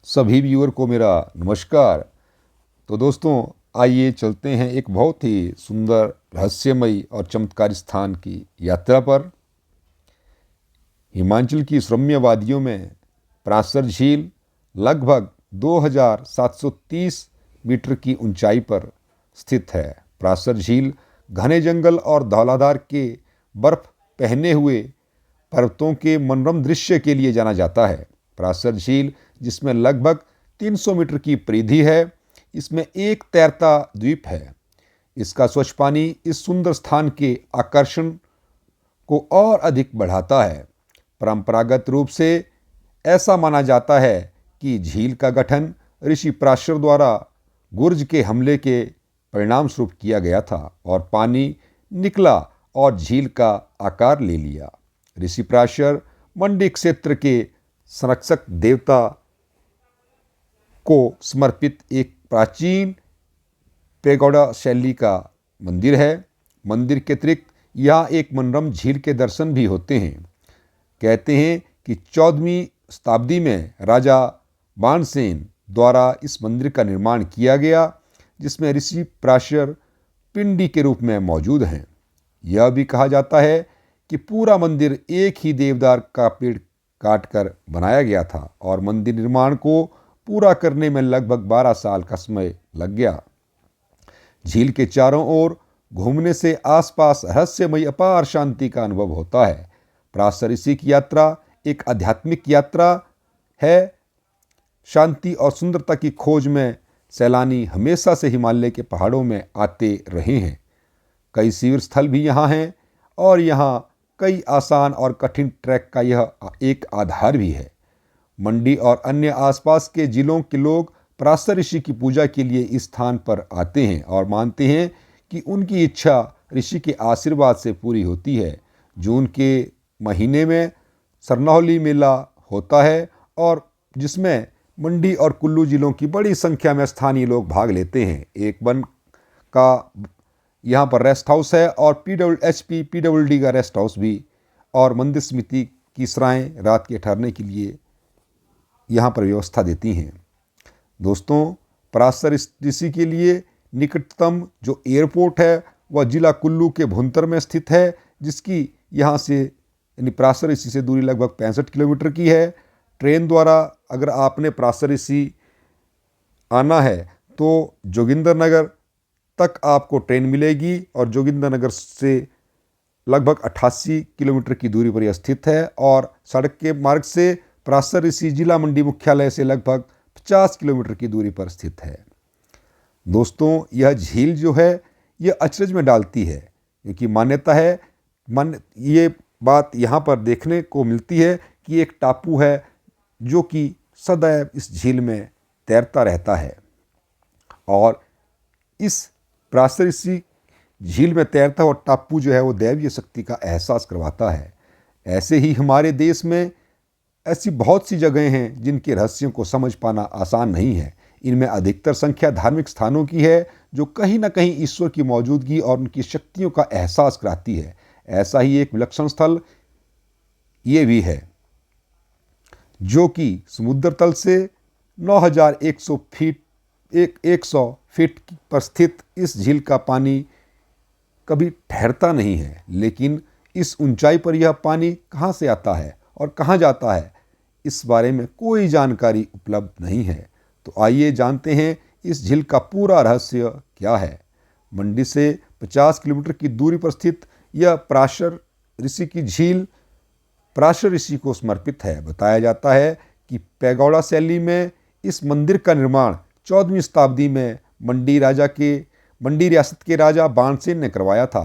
सभी व्यूअर को मेरा नमस्कार। तो दोस्तों, आइए चलते हैं एक बहुत ही सुंदर, रहस्यमयी और चमत्कारी स्थान की यात्रा पर। हिमाचल की रम्य वादियों में पराशर झील लगभग 2730 मीटर की ऊंचाई पर स्थित है। पराशर झील घने जंगल और धौलाधार के बर्फ पहने हुए पर्वतों के मनोरम दृश्य के लिए जाना जाता है। पराशर झील, जिसमें लगभग 300 मीटर की परिधि है, इसमें एक तैरता द्वीप है। इसका स्वच्छ पानी इस सुंदर स्थान के आकर्षण को और अधिक बढ़ाता है। परंपरागत रूप से ऐसा माना जाता है कि झील का गठन ऋषि पराशर द्वारा गुर्ज के हमले के परिणाम स्वरूप किया गया था और पानी निकला और झील का आकार ले लिया। ऋषि पराशर मंडी क्षेत्र के संरक्षक देवता को समर्पित एक प्राचीन पेगोडा शैली का मंदिर है। मंदिर के अतिरिक्त यहाँ एक मनोरम झील के दर्शन भी होते हैं। कहते हैं कि 14वीं शताब्दी में राजा बाणसेन द्वारा इस मंदिर का निर्माण किया गया, जिसमें ऋषि पराशर पिंडी के रूप में मौजूद हैं। यह भी कहा जाता है कि पूरा मंदिर एक ही देवदार का पेड़ काटकर बनाया गया था और मंदिर निर्माण को पूरा करने में लगभग 12 साल का समय लग गया। झील के चारों ओर घूमने से आसपास रहस्यमयी अपार शांति का अनुभव होता है। पराशर ऋषि की यात्रा एक आध्यात्मिक यात्रा है। शांति और सुंदरता की खोज में सैलानी हमेशा से हिमालय के पहाड़ों में आते रहे हैं। कई शिविर स्थल भी यहाँ हैं और यहाँ कई आसान और कठिन ट्रैक का यह एक आधार भी है। मंडी और अन्य आसपास के जिलों के लोग पराशर ऋषि की पूजा के लिए इस स्थान पर आते हैं और मानते हैं कि उनकी इच्छा ऋषि के आशीर्वाद से पूरी होती है। जून के महीने में सरनौली मेला होता है और जिसमें मंडी और कुल्लू जिलों की बड़ी संख्या में स्थानीय लोग भाग लेते हैं। एक वन का यहाँ पर रेस्ट हाउस है और पीडब्ल्यूडी का रेस्ट हाउस भी, और मंदिर समिति की सराएं रात के ठहरने के लिए यहाँ पर व्यवस्था देती हैं। दोस्तों, पराशर ऋषि के लिए निकटतम जो एयरपोर्ट है वह जिला कुल्लू के भुंतर में स्थित है, जिसकी यहाँ से यानी पराशर ऋषि से दूरी लगभग 65 किलोमीटर की है। ट्रेन द्वारा अगर आपने पराशर ऋषि आना है तो जोगिंदरनगर तक आपको ट्रेन मिलेगी और जोगिंदरनगर से लगभग 88 किलोमीटर की दूरी पर यह स्थित है और सड़क के मार्ग से पराशर ऋषि जिला मंडी मुख्यालय से लगभग 50 किलोमीटर की दूरी पर स्थित है। दोस्तों, यह झील जो है यह अचरज में डालती है, क्योंकि मान्यता है ये बात यहाँ पर देखने को मिलती है कि एक टापू है जो कि सदैव इस झील में तैरता रहता है और इस पराशर ऋषि झील में तैरता हुआ टापू जो है वो दैवीय शक्ति का एहसास करवाता है। ऐसे ही हमारे देश में ऐसी बहुत सी जगहें हैं जिनके रहस्यों को समझ पाना आसान नहीं है। इनमें अधिकतर संख्या धार्मिक स्थानों की है जो कहीं ना कहीं ईश्वर की मौजूदगी और उनकी शक्तियों का एहसास कराती है। ऐसा ही एक विलक्षण स्थल ये भी है, जो कि समुद्र तल से 9100 फीट 100 फीट पर स्थित इस झील का पानी कभी ठहरता नहीं है। लेकिन इस ऊंचाई पर यह पानी कहाँ से आता है और कहाँ जाता है, इस बारे में कोई जानकारी उपलब्ध नहीं है। तो आइए जानते हैं इस झील का पूरा रहस्य क्या है। मंडी से 50 किलोमीटर की दूरी पर स्थित यह पराशर ऋषि की झील पराशर ऋषि को समर्पित है। बताया जाता है कि पैगोडा शैली में इस मंदिर का निर्माण 14वीं शताब्दी में मंडी रियासत के राजा बाणसेन ने करवाया था।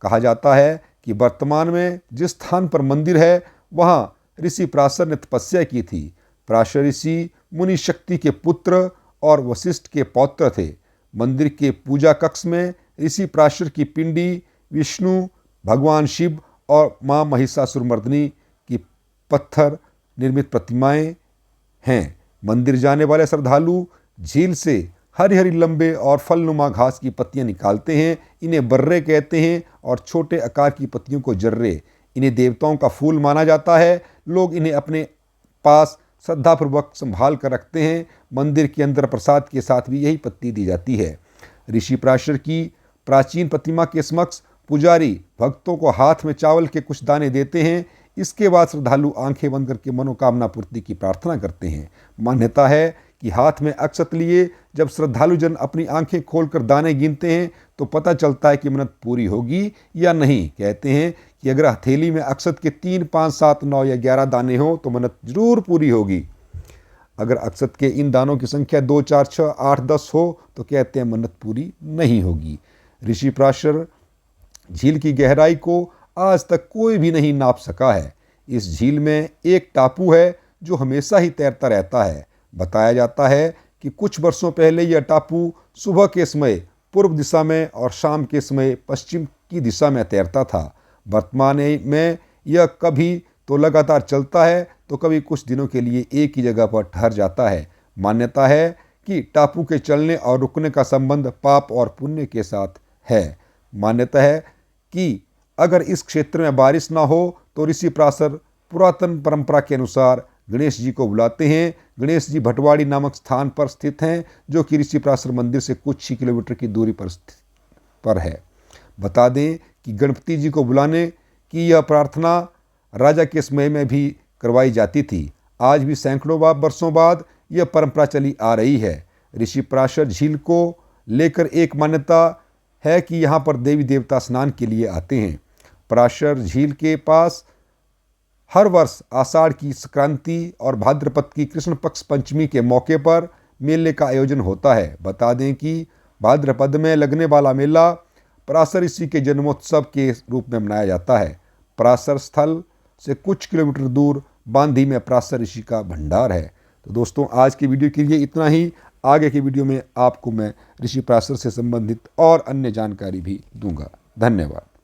कहा जाता है कि वर्तमान में जिस स्थान पर मंदिर है वहाँ ऋषि पराशर ने तपस्या की थी। पराशर ऋषि मुनि शक्ति के पुत्र और वशिष्ठ के पौत्र थे। मंदिर के पूजा कक्ष में ऋषि पराशर की पिंडी, विष्णु, भगवान शिव और माँ महिषासुरमर्दिनी की पत्थर निर्मित प्रतिमाएं हैं। मंदिर जाने वाले श्रद्धालु झील से हरी हरी लंबे और फलनुमा घास की पत्तियां निकालते हैं। इन्हें बर्रे कहते हैं और छोटे आकार की पत्तियों को जर्रे। इन्हें देवताओं का फूल माना जाता है। लोग इन्हें अपने पास श्रद्धापूर्वक संभाल कर रखते हैं। मंदिर के अंदर प्रसाद के साथ भी यही पत्ती दी जाती है। ऋषि पराशर की प्राचीन प्रतिमा के समक्ष पुजारी भक्तों को हाथ में चावल के कुछ दाने देते हैं। इसके बाद श्रद्धालु आंखें बंद करके मनोकामना पूर्ति की प्रार्थना करते हैं। मान्यता है कि हाथ में अक्षत लिए जब श्रद्धालु जन अपनी आंखें खोलकर दाने गिनते हैं तो पता चलता है कि मन्नत पूरी होगी या नहीं। कहते हैं कि अगर हथेली में अक्षत के 3, 5, 7, 9 या 11 दाने हो तो मन्नत जरूर पूरी होगी। अगर अक्षत के इन दानों की संख्या 2, 4, 6, 8, 10 हो तो कहते हैं मन्नत पूरी नहीं होगी। ऋषि पराशर झील की गहराई को आज तक कोई भी नहीं नाप सका है। इस झील में एक टापू है जो हमेशा ही तैरता रहता है। बताया जाता है कि कुछ वर्षों पहले यह टापू सुबह के समय पूर्व दिशा में और शाम के समय पश्चिम की दिशा में तैरता था। वर्तमान में यह कभी तो लगातार चलता है तो कभी कुछ दिनों के लिए एक ही जगह पर ठहर जाता है। मान्यता है कि टापू के चलने और रुकने का संबंध पाप और पुण्य के साथ है। मान्यता है कि अगर इस क्षेत्र में बारिश ना हो तो ऋषि पराशर पुरातन परंपरा के अनुसार गणेश जी को बुलाते हैं। गणेश जी भटवाड़ी नामक स्थान पर स्थित हैं जो कि ऋषि पराशर मंदिर से कुछ ही किलोमीटर की दूरी पर है। बता दें कि गणपति जी को बुलाने की यह प्रार्थना राजा के समय में भी करवाई जाती थी। आज भी सैकड़ों वर्षों बाद यह परंपरा चली आ रही है। ऋषि पराशर झील को लेकर एक मान्यता है कि यहाँ पर देवी देवता स्नान के लिए आते हैं। पराशर झील के पास हर वर्ष आषाढ़ की संक्रांति और भाद्रपद की कृष्ण पक्ष पंचमी के मौके पर मेले का आयोजन होता है। बता दें कि भाद्रपद में लगने वाला मेला पराशर ऋषि के जन्मोत्सव के रूप में मनाया जाता है। पराशर स्थल से कुछ किलोमीटर दूर बांधी में पराशर ऋषि का भंडार है। तो दोस्तों, आज की वीडियो के लिए इतना ही। आगे की वीडियो में आपको मैं ऋषि पराशर से संबंधित और अन्य जानकारी भी दूंगा। धन्यवाद।